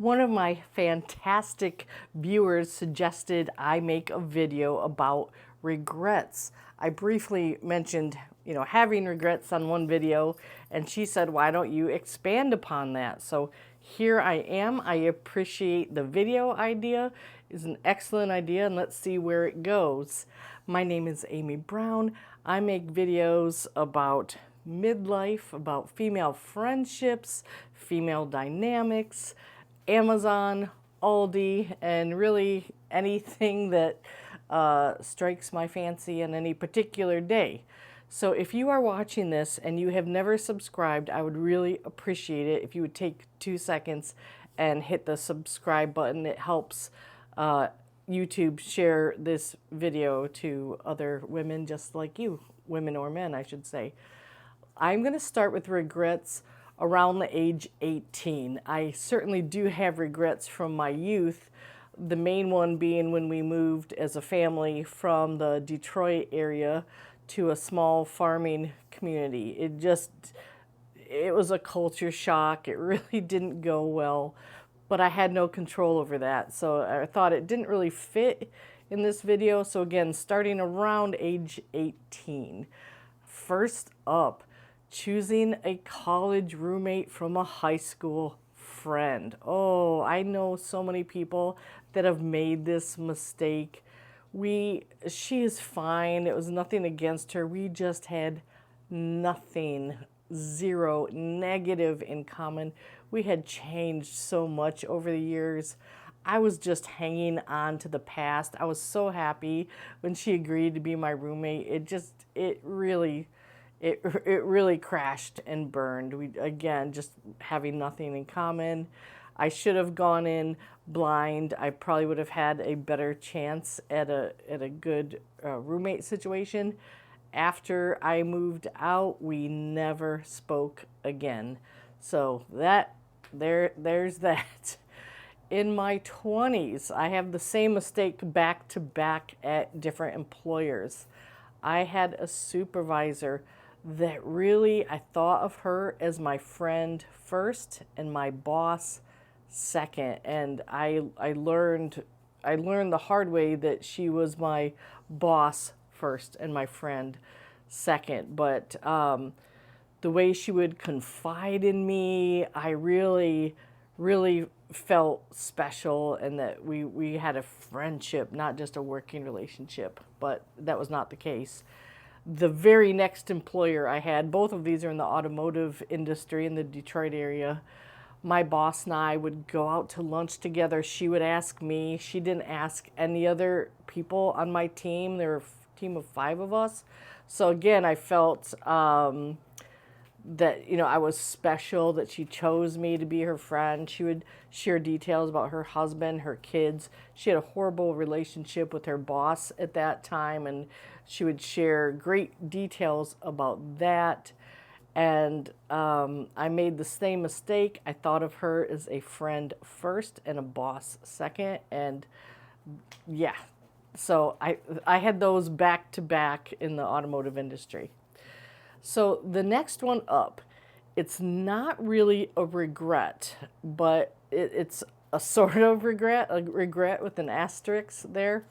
One of my fantastic viewers suggested I make a video about regrets. I briefly mentioned, having regrets on one video, and she said, why don't you expand upon that? So here I am. I appreciate the video idea. It's an excellent idea, and let's see where it goes. My name is Amy Brown. I make videos about midlife, about female friendships, female dynamics, Amazon, Aldi, and really anything that strikes my fancy on any particular day. So if you are watching this and you have never subscribed, I would really appreciate it if you would take 2 seconds and hit the subscribe button. It helps YouTube share this video to other women just like you, women or men, I should say. I'm going to start with regrets around the age 18. I certainly do have regrets from my youth, the main one being when we moved as a family from the Detroit area to a small farming community. It was a culture shock. It really didn't go well, but I had no control over that. So I thought it didn't really fit in this video. So again, starting around age 18. First up, choosing a college roommate from a high school friend. Oh, I know so many people that have made this mistake. She is fine. It was nothing against her. We just had nothing, zero negative in common. We had changed so much over the years. I was just hanging on to the past. I was so happy when she agreed to be my roommate. It really crashed and burned. We, again, just having nothing in common. I should have gone in blind. I probably would have had a better chance at a good roommate situation. After I moved out, we never spoke again. So there's that. In my 20s, I have the same mistake back to back at different employers. I had a supervisor that really, I thought of her as my friend first and my boss second. And I learned the hard way that she was my boss first and my friend second. But the way she would confide in me, I really felt special, and that we had a friendship, not just a working relationship. But that was not the case. The very next employer I had, both of these are in the automotive industry in the Detroit area. My boss and I would go out to lunch together. She would ask me. She didn't ask any other people on my team. There were a team of 5 of us. So again, I felt that I was special, that she chose me to be her friend. She would share details about her husband, her kids. She had a horrible relationship with her boss at that time, and she would share great details about that. And I made the same mistake. I thought of her as a friend first and a boss second. And yeah, so I had those back to back in the automotive industry. So the next one up, it's not really a regret, but it's a sort of regret, a regret with an asterisk there.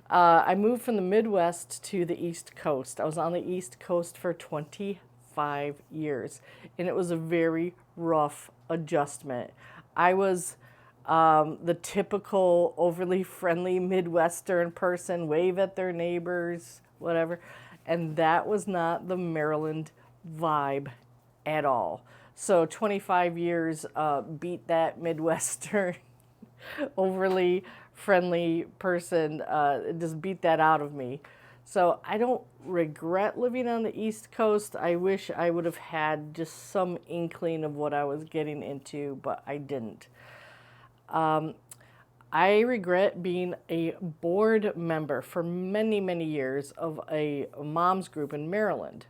I moved from the Midwest to the East Coast. I was on the East Coast for 25 years, and it was a very rough adjustment. I was the typical overly friendly Midwestern person, wave at their neighbors, whatever. And that was not the Maryland vibe at all. So 25 years beat that Midwestern overly friendly person, just beat that out of me. So I don't regret living on the East Coast. I wish I would have had just some inkling of what I was getting into, but I didn't. I regret being a board member for many, many years of a mom's group in Maryland.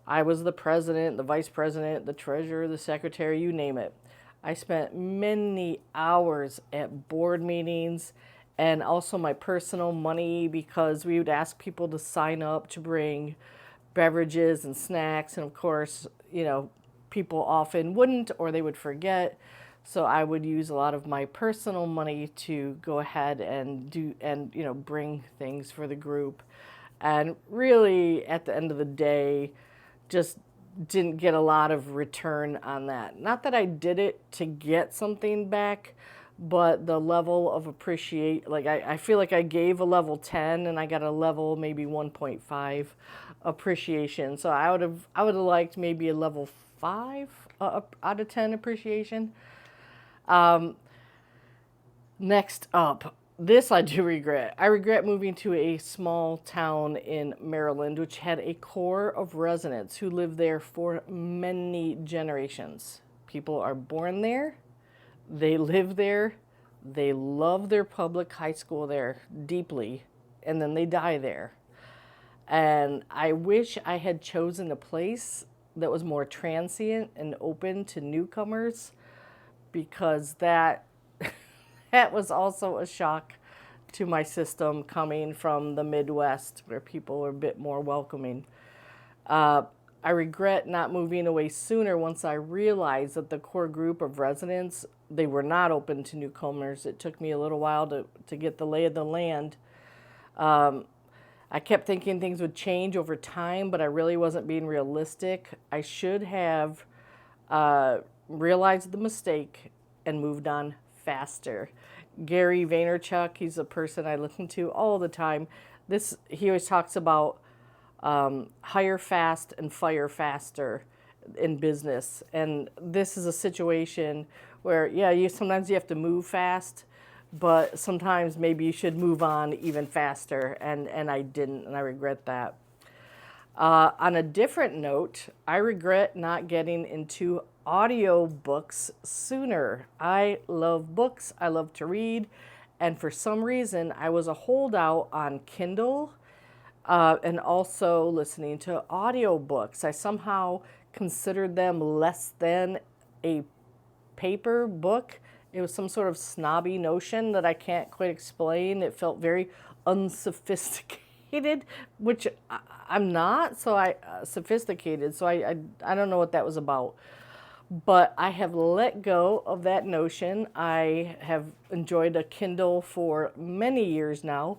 I was the president, the vice president, the treasurer, the secretary, you name it. I spent many hours at board meetings, and also my personal money, because we would ask people to sign up to bring beverages and snacks. And of course, people often wouldn't, or they would forget. So I would use a lot of my personal money to go ahead and bring things for the group. And really, at the end of the day, just didn't get a lot of return on that. Not that I did it to get something back, but the level of appreciate, like I feel like I gave a level 10 and I got a level maybe 1.5 appreciation. So I would have liked maybe a level 5 out of 10 appreciation. Next up, this I do regret. I regret moving to a small town in Maryland, which had a core of residents who lived there for many generations. People are born there, they live there, they love their public high school there deeply, and then they die there. And I wish I had chosen a place that was more transient and open to newcomers, because that was also a shock to my system coming from the Midwest, where people are a bit more welcoming. I regret not moving away sooner once I realized that the core group of residents, they were not open to newcomers. It took me a little while to get the lay of the land. I kept thinking things would change over time, but I really wasn't being realistic. I should have realized the mistake and moved on faster. Gary Vaynerchuk, he's a person I listen to all the time. He always talks about hire fast and fire faster in business. And this is a situation where, yeah, sometimes you have to move fast, but sometimes maybe you should move on even faster. And I didn't, and I regret that. On a different note, I regret not getting into audio books sooner. I love books, I love to read, and for some reason I was a holdout on Kindle and also listening to audio books. I somehow considered them less than a paper book. It was some sort of snobby notion that I can't quite explain. It felt very unsophisticated, which I'm not, so sophisticated. So I don't know what that was about. But I have let go of that notion. I have enjoyed a Kindle for many years now.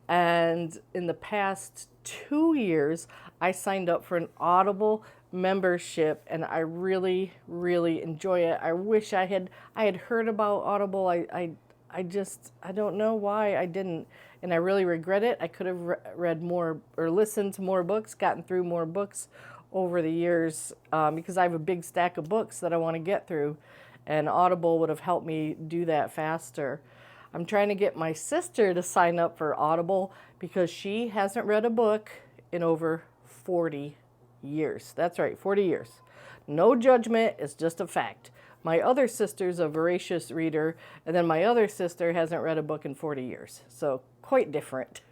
And in the past 2 years, I signed up for an Audible membership, and I really, really enjoy it. I wish I had heard about Audible. I don't know why I didn't, and I really regret it. I could have read more or listened to more books, gotten through more books over the years, because I have a big stack of books that I want to get through, and Audible would have helped me do that faster. I'm trying to get my sister to sign up for Audible because she hasn't read a book in over 40 years. That's right, 40 years. No judgment, it's just a fact. My other sister's a voracious reader, and then my other sister hasn't read a book in 40 years. So quite different.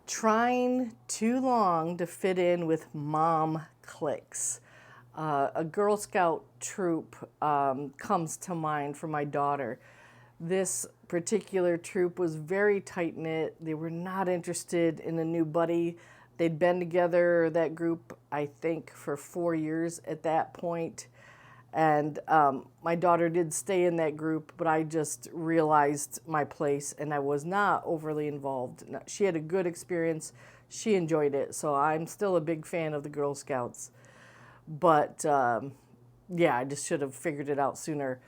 Trying too long to fit in with mom cliques. A Girl Scout troop comes to mind for my daughter. This particular troop was very tight-knit. They were not interested in a new buddy. They'd been together, that group, I think, for 4 years at that point. And my daughter did stay in that group, but I just realized my place and I was not overly involved. She had a good experience. She enjoyed it. So I'm still a big fan of the Girl Scouts. But yeah, I just should have figured it out sooner.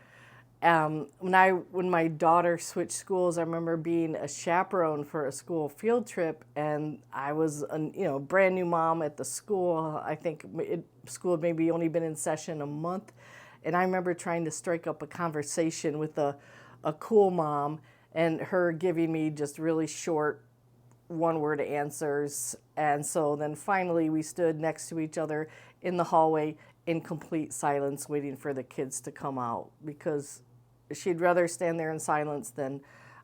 When my daughter switched schools, I remember being a chaperone for a school field trip, and I was a brand new mom at the school. I think school had maybe only been in session a month, and I remember trying to strike up a conversation with a cool mom, and her giving me just really short one-word answers. And so then finally we stood next to each other in the hallway in complete silence, waiting for the kids to come out, because she'd rather stand there in silence than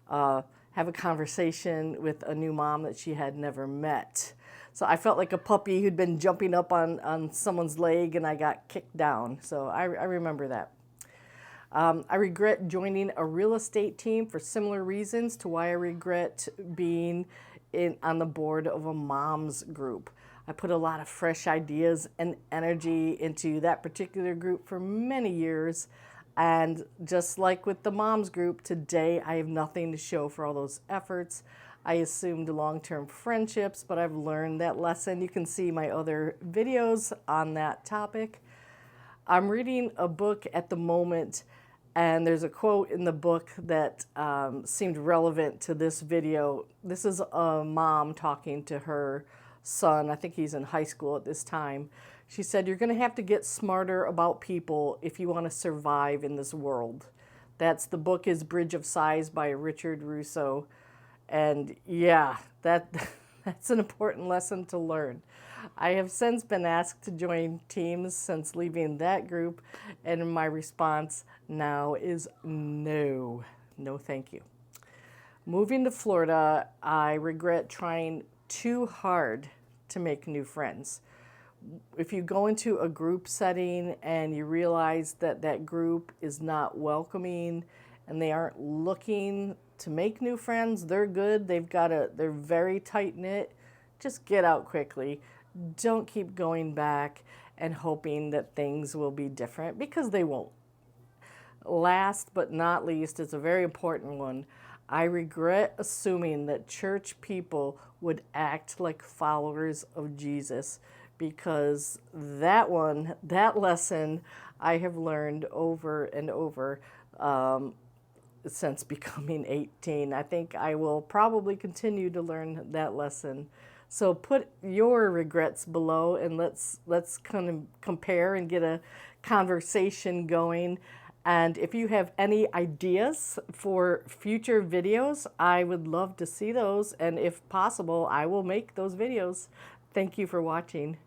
have a conversation with a new mom that she had never met. So I felt like a puppy who'd been jumping up on someone's leg and I got kicked down. So I remember that. I regret joining a real estate team for similar reasons to why I regret being on the board of a mom's group. I put a lot of fresh ideas and energy into that particular group for many years. And just like with the moms group, today I have nothing to show for all those efforts. I assumed long-term friendships, but I've learned that lesson. You can see my other videos on that topic. I'm reading a book at the moment, and there's a quote in the book that seemed relevant to this video. This is a mom talking to her son. I think he's in high school at this time. She said, "You're going to have to get smarter about people if you want to survive in this world." The book is Bridge of Sighs by Richard Russo. And yeah, that's an important lesson to learn. I have since been asked to join teams since leaving that group, and my response now is no. No, thank you. Moving to Florida, I regret trying too hard to make new friends. If you go into a group setting and you realize that that group is not welcoming and they aren't looking to make new friends, they're good, they're very tight-knit, just get out quickly. Don't keep going back and hoping that things will be different, because they won't. Last but not least, it's a very important one. I regret assuming that church people would act like followers of Jesus, because that lesson I have learned over and over since becoming 18. I think I will probably continue to learn that lesson. So put your regrets below, and let's kind of compare and get a conversation going. And if you have any ideas for future videos, I would love to see those. And if possible, I will make those videos. Thank you for watching.